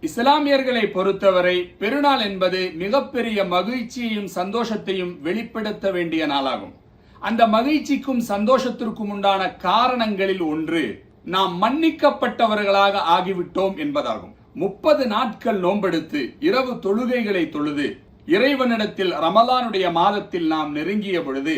இஸ்லாமியர்களை பொறுத்தவரை பெருநாள் என்பது மிகப்பெரிய மகிழ்ச்சியையும் சந்தோஷத்தையும் வெளிப்படுத்த வேண்டிய நாளாகும். அந்த மகிழ்ச்சிக்கும் சந்தோஷத்திற்கும் உண்டான காரணங்களில் ஒன்று நாம் மன்னிக்கப்பட்டவர்களாக ஆகிவிட்டோம் என்பதாகும். 30 நாட்கள் நோன்பெடுத்து இரவு தொழுகைகளை தொழுது இறைவனிடத்தில் ரமலானுடைய மாதத்தில் நாம் நெருங்கிய பொழுது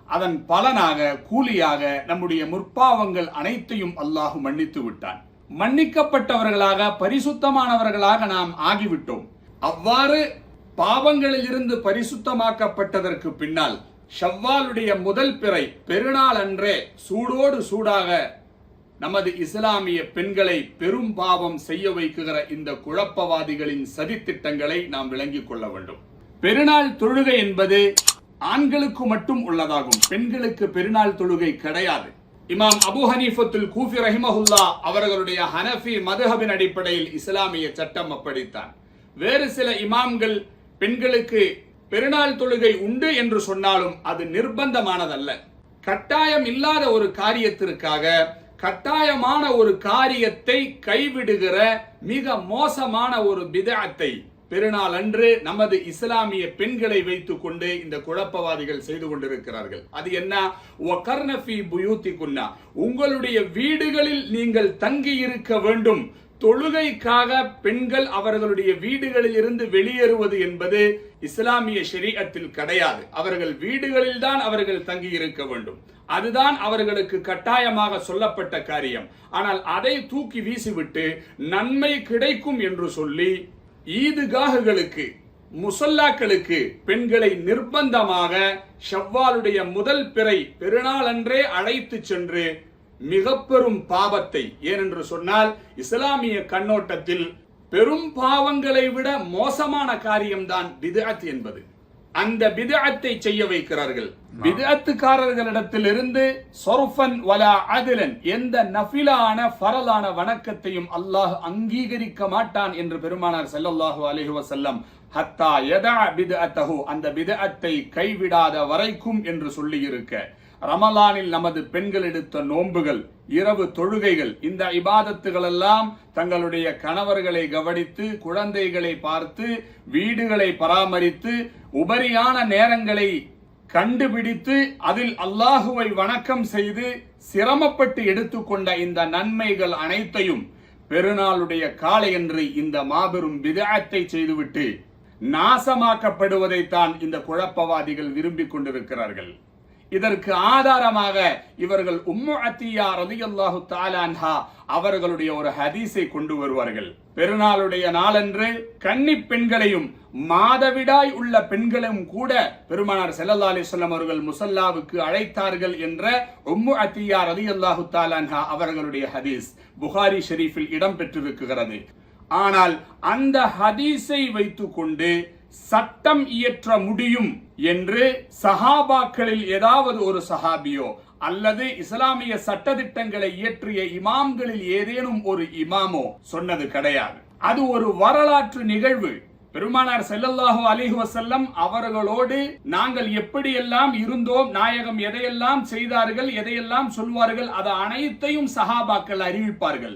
அதன் பலனாக கூலியாக நம்முடைய முற்பாவங்கள் அனைத்தையும் அல்லாஹ் மன்னித்து விட்டான். மன்னிக்கப்பட்டவர்களாக பரிசுத்தமானவர்களாக நாம் ஆகிவிட்டோம். அவ்வாறு பாவங்களில் இருந்து பரிசுத்தமாக்கப்பட்டதற்கு பின்னால் ஷவ்வாலுடைய முதல் பிறை பெருநாள் அன்றே சூடோடு சூடாக நமது இஸ்லாமிய பெண்களை பெரும் பாவம் செய்ய வைக்குகிற இந்த குழப்பவாதிகளின் சதித்திட்டங்களை நாம் விளங்கிக் கொள்ள வேண்டும். பெருநாள் தொழுகை என்பது ஆண்களுக்கு மட்டும் உள்ளதாகும். பெண்களுக்கு பெருநாள் தொழுகை கிடையாது. இமாம் அபு ஹனீஃபத்துல் கூஃபி ரஹிமஹுல்லா அவர்களுடைய ஹனஃபி மதுஹபின் அடிப்படையில் இஸ்லாமிய சட்டம் அப்படித்தான். வேறு சில இமாம்கள் பெண்களுக்கு பெருநாள் தொழுகை உண்டு என்று சொன்னாலும் அது நிர்பந்தமானதல்ல. கட்டாயம் இல்லாத ஒரு காரியத்திற்காக கட்டாயமான ஒரு காரியத்தை கைவிடுகிற மிக மோசமான ஒரு பிதஅத்தை பெருநாள் அன்று நமது இஸ்லாமிய பெண்களை வைத்துக் கொண்டு இந்த குழப்பவாதிகள் செய்து கொண்டிருக்கிறார்கள். அது என்ன? வகர்ன ஃபீ புயூத்திகுன்னா, உங்களுடைய வீடுகளில் நீங்கள் தங்கி இருக்க வேண்டும். தொழுகைக்காக பெண்கள் அவர்களுடைய வீடுகளில் இருந்து வெளியேறுவது என்பது இஸ்லாமிய ஷரீஅத்தில் கிடையாது. அவர்கள் வீடுகளில் தான் அவர்கள் தங்கி இருக்க வேண்டும். அதுதான் அவர்களுக்கு கட்டாயமாக சொல்லப்பட்ட காரியம். ஆனால் அதை தூக்கி வீசிவிட்டு நன்மை கிடைக்கும் என்று சொல்லி ஈதுகாஹுகளுக்கு முசல்லாக்களுக்கு பெண்களை நிர்பந்தமாக ஷவ்வாலுடைய முதல் பிறை பெருநாள் அன்றே அழைத்து சென்று மிக பெரும் பாவத்தை, ஏனென்று சொன்னால் இஸ்லாமிய கண்ணோட்டத்தில் பெரும் பாவங்களை விட மோசமான காரியம்தான் பித்அத் என்பது. அந்த பித்அத்தை செய்ய வைக்கிறார்கள். பித்அத்துக்காரர்களிடத்திலிருந்து சொர்ஃபன் வலா அத்லன், எந்த நஃபிலான ஃபரலான வணக்கத்தையும் அல்லாஹ் அங்கீகரிக்க மாட்டான் என்று பெருமானார் ஸல்லல்லாஹு அலைஹி வஸல்லம் ஹத்தா யதா பித்அத்தஹு, அந்த பித்அத்தை கைவிடாத வரைக்கும் என்று சொல்லி இருக்க, ரமலானில் நமது பெண்கள் எடுத்த நோன்புகள், இரவு தொழுகைகள், இந்த இபாதத்துகள் எல்லாம் தங்களுடைய கணவர்களை கவனித்து, குழந்தைகளை பார்த்து, வீடுகளை பராமரித்து, உபரியான நேரங்களை கண்டுபிடித்து அதில் அல்லாஹுவை வணக்கம் செய்து சிரமப்பட்டு எடுத்துக்கொண்ட இந்த நன்மைகள் அனைத்தையும் பெருநாளுடைய காலையன்று இந்த மாபெரும் பித்அத்தை செய்துவிட்டு நாசமாக்கப்படுவதைத்தான் இந்த குழப்பவாதிகள் விரும்பிக் கொண்டிருக்கிறார்கள். இதற்கு ஆதாரமாக இவர்கள் உம்மு அத்தியா ரலியல்லாஹு தஆலா அன்ஹா அவர்களுடைய ஒரு ஹதீஸை கொண்டு வருவார்கள். பெருநாளுடைய நாளன்று கன்னி பெண்களையும் மாதவிடாய் உள்ள பெண்களும் கூட பெருமானார் ஸல்லல்லாஹு அலைஹி வஸல்லம் அவர்கள் முஸல்லாவுக்கு அழைத்தார்கள் என்ற உம்மு அத்தியா ரலியல்லாஹு தஆலா அன்ஹா அவர்களுடைய ஹதீஸ் புகாரி ஷரீஃபில் இடம் பெற்றிருக்கிறது. ஆனால் அந்த ஹதீஸை வைத்துக் கொண்டு சட்டம் இயற்ற முடியும் என்று சஹாபாக்களில் ஏதாவது ஒரு சஹாபியோ அல்லது இஸ்லாமிய சட்டதிட்டங்களை இயற்றிய இமாம்களில் ஏதேனும் ஒரு இமாமோ சொன்னது கிடையாது. அது ஒரு வரலாற்று நிகழ்வு. பெருமானார் ஸல்லல்லாஹு அலைஹி வஸல்லம் அவர்களோடு நாங்கள் எப்படியெல்லாம் இருந்தோம், நாயகம் எதையெல்லாம் செய்தார்கள், எதையெல்லாம் சொல்வார்கள், அது அனைத்தையும் சஹாபாக்கள் அறிவிப்பார்கள்.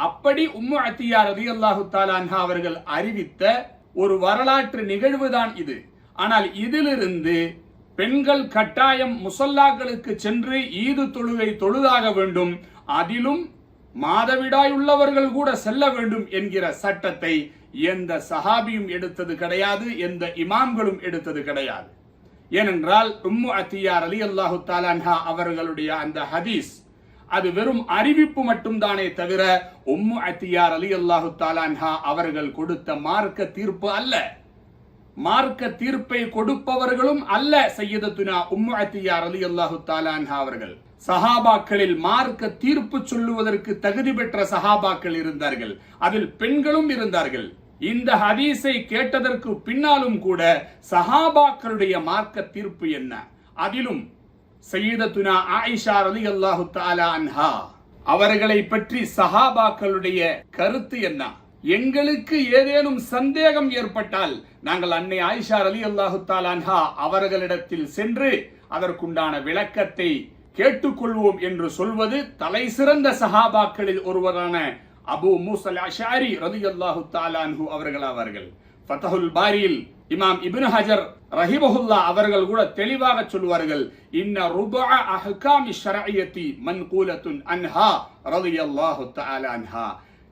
அப்படி உம்மு அத்தியா ரலியல்லாஹு தஆலா அன்ஹா அவர்கள் அறிவித்த ஒரு வரலாற்று நிகழ்வுதான் இது. ஆனால் இதிலிருந்து பெண்கள் கட்டாயம் முசல்லாக்களுக்கு சென்று ஈது தொழுகை தொழுதாக வேண்டும், அதிலும் மாதவிடாய் உள்ளவர்கள் கூட செல்ல வேண்டும் என்கிற சட்டத்தை எந்த சஹாபியும் எடுத்தது கிடையாது, எந்த இமாம்களும் எடுத்தது கிடையாது. ஏனென்றால் உம்மு அத்தியா ரலியல்லாஹு தஆலா அன்ஹா அவர்களுடைய அந்த ஹதீஸ் அது வெறும் அறிவிப்பு மட்டும்தானே தவிர உம்மு அத்தியா ரலியல்லாஹு தஆலா அன்ஹா அவர்கள் கொடுத்த மார்க்க தீர்ப்பு அல்ல. மார்க்க தீர்ப்பை கொடுப்பவர்களும் அல்ல சையதத்துனா உம்மு அத்தியா ரலியல்லாஹு தஆலா அன்ஹா அவர்கள். சஹாபாக்களில் மார்க்க தீர்ப்பு சொல்லுவதற்கு தகுதி பெற்ற சஹாபாக்கள் இருந்தார்கள், அதில் பெண்களும் இருந்தார்கள். இந்த ஹதீஸை கேட்டதற்கு பின்னாலும் கூட சஹாபாக்களுடைய மார்க்க தீர்ப்பு என்ன? அதிலும் சையதத்துனா ஆயிஷா ரலியல்லாஹு தஆலா அன்ஹா அவர்களை பற்றி சஹாபாக்களுடைய கருத்து என்ன? எங்களுக்கு ஏதேனும் சந்தேகம் ஏற்பட்டால் நாங்கள் அன்னை ஆயிஷா ரலியல்லாஹு தஆலா அன்ஹா அவர்களிடத்தில் சென்று அதற்குண்டான விளக்கத்தை கேட்டுக்கொள்வோம் என்று சொல்வது தலை சிறந்த சஹாபாக்களில் ஒருவரான அபூ மூஸா அஷ்அரி ரலியல்லாஹு தஆலா அன்ஹு அவர்கள் ஆவார்கள். ஃபத்ஹுல் பாரியில் இமாம் இப்னு ஹஜர் ரஹிமஹுல்லாஹ் அவர்கள் கூட தெளிவாக சொல்வார்கள், இன்ன ருபஅ அஹ்காமி ஷர்இய்யத்தி மன்கூலத்துன் அன்ஹா ரலியல்லாஹு தஆலா அன்ஹா.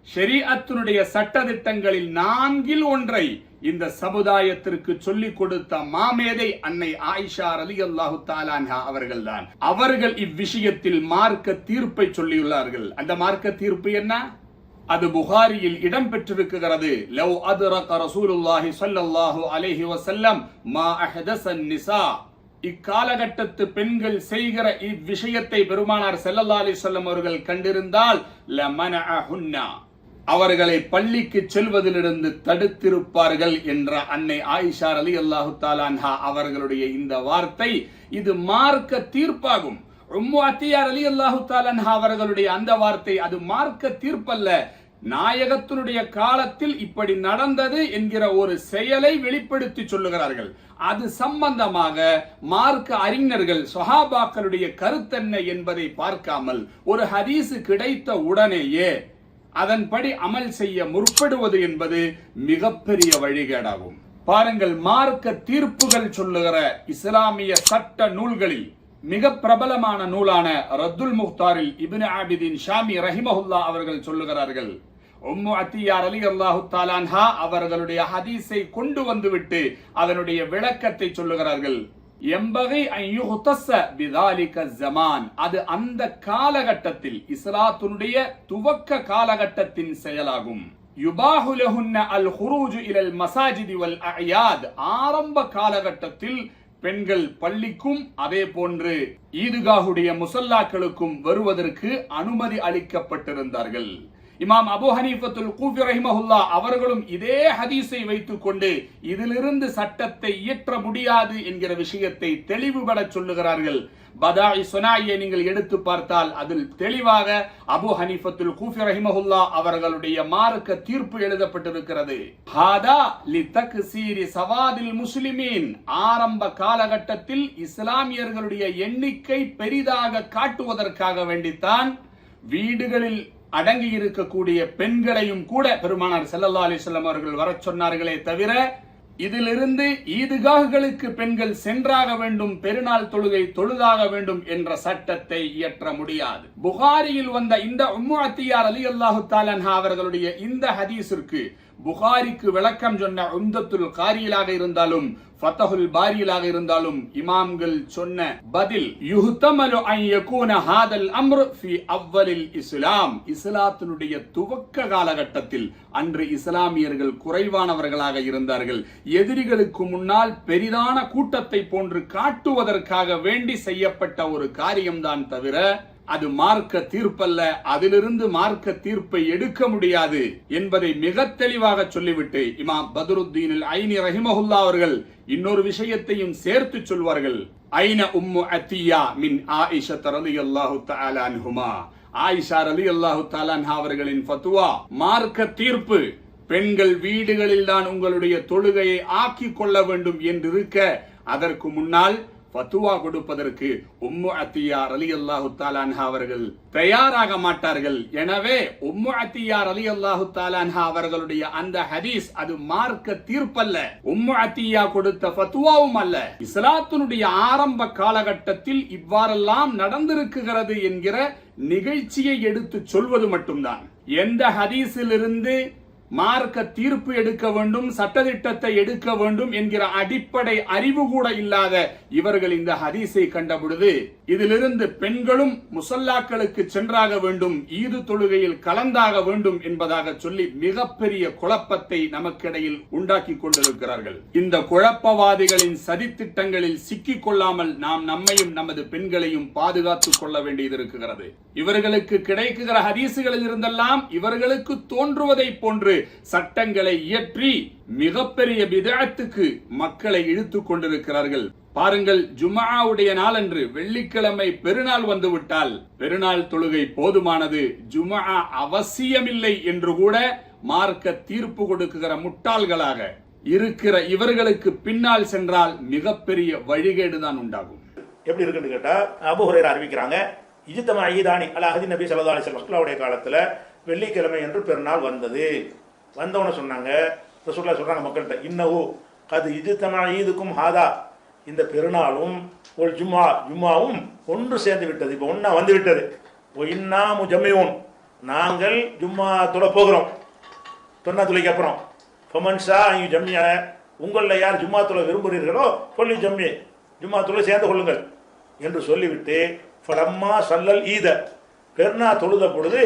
ஷரீஅத்தினுடைய சட்டதிட்டங்களில் 4/1 இந்த சமுதாயத்திற்கு சொல்லிக் கொடுத்த மாமேதை அன்னை ஆயிஷா ரலியல்லாஹு தஆலா அன்ஹா அவர்கள்தான். அவர்கள் இவ்விஷயத்தில் மார்க்க தீர்ப்பை சொல்லியுள்ளார்கள். அந்த மார்க்க தீர்ப்பு என்ன? அது புகாரியில் இடம் பெற்றிருக்கிறது. லவ் அத்ரக ரசூலுல்லாஹி ஸல்லல்லாஹு அலைஹி வஸல்லம் மா அஹதஸன் நிசா. இக்காலகட்டத்து பெண்கள் செய்கிற இவ்விஷயத்தை பெருமானார் ஸல்லல்லாஹு அலைஹி வஸல்லம் அவர்கள் கண்டிருந்தால் லமனஅஹுன்னா, அவர்களை பள்ளிக்கு செல்வதிலிருந்து தடுத்திருப்பார்கள் என்ற அன்னை ஆயிஷா ரலியல்லாஹு தஆலா அன்ஹா அவர்களுடைய இந்த வார்த்தை இது மார்க்க தீர்ப்பாகும். உம்மு அத்தியா ரலியல்லாஹு தஆலா அன்ஹா அவர்களுடைய அந்த வார்த்தை அது மார்க்க தீர்ப்பல்ல, நாயகத்தினுடைய காலத்தில் இப்படி நடந்தது என்கிற ஒரு செயலை வெளிப்படுத்தி சொல்லுகிறார்கள். அது சம்பந்தமாக மார்க்க அறிஞர்கள் சஹாபாக்களுடைய கருத்தென்ன என்பதை பார்க்காமல் ஒரு ஹதீஸ் கிடைத்த உடனேயே அதன்படி அமல் செய்ய முற்படுவது என்பது மிகப்பெரிய வழிகேடாகும். பாருங்கள், மார்க்க தீர்ப்புகள் சொல்லுகிற இஸ்லாமிய சட்ட நூல்களில் மிக பிரபலமான நூலான ரத்துல் முக்தாரில் இப்னு ஆபிதீன் ஷாமி ரஹிமஹுல்லாஹ் அவர்கள் சொல்லுகிறார்கள், உம்மு அத்தியா ரலியல்லாஹு தஆலா அன்ஹா அவர்களுடைய ஹதீஸை கொண்டு வந்துவிட்டு அதனுடைய விளக்கத்தை சொல்லுகிறார்கள். எம்பகை அய்யுஹ்தஸ பிதாலிக ஸமான், அது அந்த காலகட்டத்தில் இஸ்லாத்தினுடைய துவக்க காலகட்டத்தின் செயலாகும். யுபாஹு லஹுன்ன அல் ஹுரூஜ் இலல் மசாஜிதி வல் அயாத், ஆரம்ப காலகட்டத்தில் பெண்கள் பள்ளிக்கும் அதே போன்று ஈதுகாஹுடைய முசல்லாக்களுக்கும் வருவதற்கு அனுமதி அளிக்கப்பட்டிருந்தார்கள். இமாம் அபூ ஹனீஃபத்துல் கூஃபி ரஹிமஹுல்லாஹ் அவர்களும் இதே ஹதீஸை வைத்துக் கொண்டு இதிலிருந்து சட்டத்தை இயற்ற முடியாது என்கிற விஷயத்தை தெளிவுபட சொல்லுகிறார்கள். பதாஇ சுனாயை நீங்கள் எடுத்து பார்த்தால் அதில் தெளிவாக அபூ ஹனீஃபத்துல் கூஃபி ரஹிமஹுல்லாஹ் அவர்களுடைய மார்க்க தீர்ப்பு எழுதப்பட்டிருக்கிறது. ஹாதா லிதக்ஸீரி சவாதில் முஸ்லிமீன், ஆரம்ப காலகட்டத்தில் இஸ்லாமியர்களுடைய எண்ணிக்கை பெரிதாக காட்டுவதற்காக வேண்டித்தான் வீடுகளில் அடங்கி இருக்கக்கூடிய பெண்களையும் கூட பெருமானார் ஸல்லல்லாஹு அலைஹி வஸல்லம் அவர்கள் வரச் சொன்னார்களே தவிர இதிலிருந்து ஈதுகாஹ்களுக்கு பெண்கள் சென்றாக வேண்டும், பெருநாள் தொழுகை தொழுதாக வேண்டும் என்ற சட்டத்தை இயற்ற முடியாது. புகாரியில் வந்த இந்த உம்மு அத்தியா ரலியல்லாஹு தஆலா அன்ஹா அவர்களுடைய இந்த ஹதீஸிற்கு புகாரிக்கு விளக்கம் சொன்ன உம்தத்துல் காரியிலாக இருந்தாலும் ஃபத்ஹுல் பாரியிலாக இருந்தாலும் இமாம்கள் சொன்ன பதில், யுஹ்தமலு அன் யகூன ஹாதல் அம்ரு ஃபி அவ்வலில் இஸ்லாம், இஸ்லாத்தினுடைய துவக்க காலகட்டத்தில் அன்று இஸ்லாமியர்கள் குறைவானவர்களாக இருந்தார்கள். எதிரிகளுக்கு முன்னால் பெரிதான கூட்டத்தை போன்று காட்டுவதற்காக வேண்டி செய்யப்பட்ட ஒரு காரியம்தான் தவிர அது மார்க்க தீர்ப்பல்ல, அதிலிருந்து மார்க்க தீர்ப்பை எடுக்க முடியாது என்பதை மிக தெளிவாக சொல்லிவிட்டு இமாம் பத்ருத்தீன் அல் ஐனி ரஹிமஹுல்லாஹ் அவர்கள் இன்னொரு விஷயத்தையும் சேர்த்து சொல்வார்கள். ஐன உம்மு அத்தியா மின் ஆயிஷா ரலியல்லாஹு தஆலா அன்ஹுமா, ஆயிஷா ரலியல்லாஹு தஆலா அன்ஹா அவர்களின் ஃபத்வா மார்க்க தீர்ப்பு பெண்கள் வீடுகளில் தான் உங்களுடைய தொழுகையை ஆக்கிக் கொள்ள வேண்டும் என்று இருக்க, அதற்கு முன்னால் ஃபத்வா கொடுப்பதற்கு உம்மு அத்தியா ரலியல்லாஹு தஆலா அன்ஹா அவர்கள் தயாராக மாட்டார்கள். எனவே உம்மு அத்தியா ரலியல்லாஹு தஆலா அன்ஹா அவர்களுடைய அந்த ஹதீஸ் அது மார்க்க தீர்ப்பல்ல, உம்மு அத்தியா கொடுத்த ஃபத்வாவும் அல்ல. இஸ்லாத்தினுடைய ஆரம்ப காலகட்டத்தில் இவ்வாறெல்லாம் நடந்திருக்கிறது என்கிற நிகழ்ச்சியை எடுத்து சொல்வது மட்டும்தான். எந்த ஹதீஸிலிருந்து மார்க்க தீர்ப்பு எடுக்க வேண்டும், சட்டதிட்டத்தை எடுக்க வேண்டும் என்கிற அடிப்படை அறிவு கூட இல்லாத இவர்கள் இந்த ஹதீஸை கண்டபொழுது இதிலிருந்து பெண்களும் முசல்லாக்களுக்கு சென்றாக வேண்டும், ஈது தொழுகையில் கலந்தாக வேண்டும் என்பதாக சொல்லி மிகப்பெரிய குழப்பத்தை நமக்கிடையில் உண்டாக்கி கொண்டிருக்கிறார்கள். இந்த குழப்பவாதிகளின் சதித்திட்டங்களில் சிக்கிக் கொள்ளாமல் நாம் நம்மையும் நமது பெண்களையும் பாதுகாத்துக் கொள்ள வேண்டியது இருக்கிறது. இவர்களுக்கு கிடைக்கிற ஹதீசுகளில் இருந்தெல்லாம் இவர்களுக்கு தோன்றுவதை போன்று சட்டங்களை இயற்றி மிகப்பெரிய பிதஅத்துக்கு மக்களை இழுத்துக் கொண்டிருக்கிறார்கள். பாருங்கள், ஜும்ஆவுடைய நாளன்று வெள்ளிக்கிழமை பெருநாள் வந்துவிட்டால் பெருநாள் தொழுகை போதுமானது, ஜும்ஆ அவசியமில்லை என்று கூட மார்க்க தீர்ப்பு கொடுக்கிற முட்டாள்களாக இருக்கிற இவர்களுக்கு பின்னால் சென்றால் மிகப்பெரிய வழிகேடுதான் உண்டாகும். எப்படி இருக்குன்னு கேட்டா, அபூ ஹுரைரா அறிவிக்கிறாங்க, இஜ்தமா ஈதானி அலா அஹதி நபி ஸல்லல்லாஹு அலைஹி வஸல்லம் காலத்துல வெள்ளிக்கிழமை என்று பெருநாள் வந்தது. வந்தவன சொன்னாங்க, ரசூலுல்லாஹ் சொல்றாங்க மக்கள்கிட்ட, இன்னஹு கத் இஜ்தமா ஈதுக்கும் ஹாதா, இந்த பெருநாளும் ஒரு ஜும்மாவும் ஒன்று சேர்ந்து விட்டது, இப்போ ஒன்றா வந்து விட்டது. ஓ இன்னா முஜம்மியூன், நாங்கள் ஜும்மா தொழ போகிறோம், தொன்னா துளைக்கு அப்புறம். ஃபமன்ஷா ஜம்மியா, உங்களில் யார் ஜும்மா தொழ விரும்புகிறீர்களோ சொல்லி ஜம்மி, ஜும்மா தொழ சேர்ந்து கொள்ளுங்கள் என்று சொல்லிவிட்டு, ஃபலம்மா சல்லல் ஈத, பெருநா தொழுத பொழுது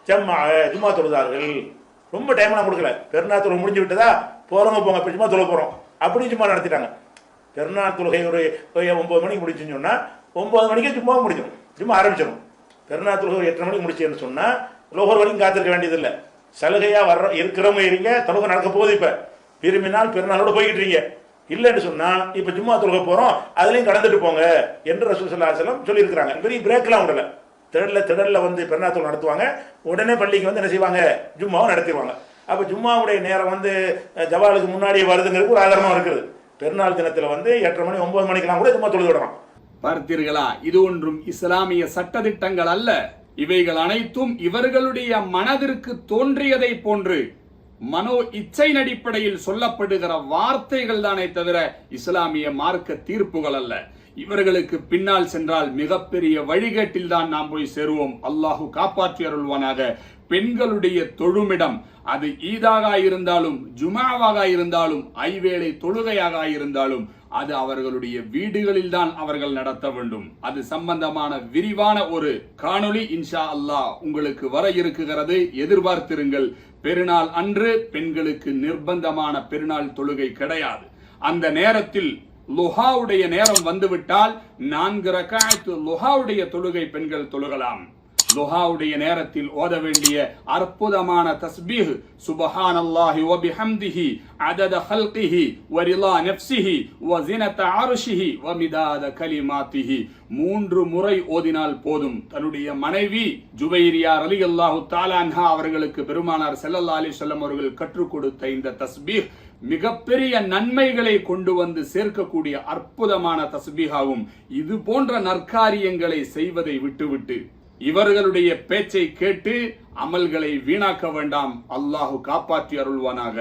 ஜும்மா தொழுதார்கள். ரொம்ப டைம்லாம் கொடுக்கல, பெருநா தொழுகை முடிஞ்சு விட்டதா, போகிறவங்க போங்க, இப்போ ஜும்மா தொழ போகிறோம் அப்படி ஜும்மா நடத்திட்டாங்க. பெருநாள் தொழுகை ஒரு 9 மணிக்கு முடிச்சுன்னு சொன்னால் 9 மணிக்கே ஜும்மா முடிச்சிடும், ஜும்மா ஆரம்பிச்சிடும். பெருநாள் தொழுகை 8 மணிக்கு முடிச்சுன்னு சொன்னால் லோகர் வரைக்கும் காத்திருக்க வேண்டியதில்லை. சலுகையாக இருக்கிறவங்க இருங்க, தொழுகை நடக்க போகுது, இப்போ விரும்பினால் பெருநாளோட போய்கிட்டு இருக்கீங்க, இல்லைன்னு சொன்னால் இப்போ ஜும்மா தொழுகை போகிறோம் அதுலேயும் கடந்துட்டு போங்க என்று ரசூல் ஸல்லல்லாஹு அலைஹி வஸல்லம் சொல்லியிருக்கிறாங்க. பெரிய பிரேக்கெலாம் விடலை, திடலில் வந்து பெருநாள் தொழுகை நடத்துவாங்க, உடனே பள்ளிக்கு வந்து என்ன செய்வாங்க, ஜும்மாவும் நடத்திடுவாங்க. அப்போ ஜும்மாவுடைய நேரம் வந்து ஜவாலுக்கு முன்னாடியே வருதுங்கிறது ஒரு ஆதாரமாக இருக்குது. பெருநாள் தினத்தில் வந்து 8:30 மணி 9 மணிக்கெல்லாம் கூட ஜும்மா தொழுது விடலாம். பார்த்தீர்களா, இது ஒன்றும் இஸ்லாமிய சட்டதிட்டங்கள் அல்ல. இவைகள் அனைத்தும் இவர்களுடைய மனதிற்கு தோன்றியதை போன்று மனோ இச்சையின் அடிப்படையில் சொல்லப்படுகிற வார்த்தைகள் தானே தவிர இஸ்லாமிய மார்க்க தீர்ப்புகள் அல்ல. இவர்களுக்கு பின்னால் சென்றால் மிகப்பெரிய வழிகேட்டில் தான் நாம் போய் சேருவோம். அல்லாஹு காப்பாற்றி அருள்வானாக. பெண்களுடைய தொழுமிடம், அது ஈதாக இருந்தாலும் ஜுமாவாக இருந்தாலும் ஐவேளை தொழுகையாக இருந்தாலும் அது அவர்களுடைய வீடுகளில் தான் அவர்கள் நடத்த வேண்டும். அது சம்பந்தமான விரிவான ஒரு காணொளி இன்ஷா அல்லாஹ் உங்களுக்கு வர இருக்கிறது, எதிர்பார்த்திருங்கள். பெருநாள் அன்று பெண்களுக்கு நிர்பந்தமான பெருநாள் தொழுகை கிடையாது. அந்த நேரத்தில் லுஹாவுடைய நேரம் வந்துவிட்டால் 4 ரக்அத் லுஹாவுடைய தொழுகை பெண்கள் தொழுகலாம். லுஹாவுடைய நேரத்தில் ஓத வேண்டிய அற்புதமான தஸ்பீஹ் சுப்ஹானல்லாஹி வ பிஹம்திஹி அதத ஹல்கிஹி வ ரிலா நஃப்ஸிஹி வ ஸினத அர்ஷிஹி வ மிதாத கலிமாத்திஹி 3 முறை ஓதினால் போதும். தன்னுடைய மனைவி ஜுபைரியா ரலியல்லாஹு தஆலா அன்ஹா அவர்களுக்கு பெருமானார் ஸல்லல்லாஹு அலைஹி வஸல்லம் அவர்கள் கற்றுக் கொடுத்த இந்த தஸ்பீஹ் மிகப்பெரிய நன்மைகளை கொண்டு வந்து சேர்க்கக்கூடிய அற்புதமான தஸ்பீஹாகும். இது போன்ற நற்காரியங்களை செய்வதை விட்டுவிட்டு இவர்களுடைய பேச்சை கேட்டு அமல்களை வீணாக்க வேண்டாம். அல்லாஹு காப்பாற்றி அருள்வானாக.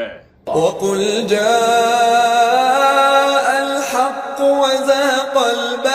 وَقُلْ جَاءَ الْحَقُّ وَزَهَقَ الْبَاطِلُ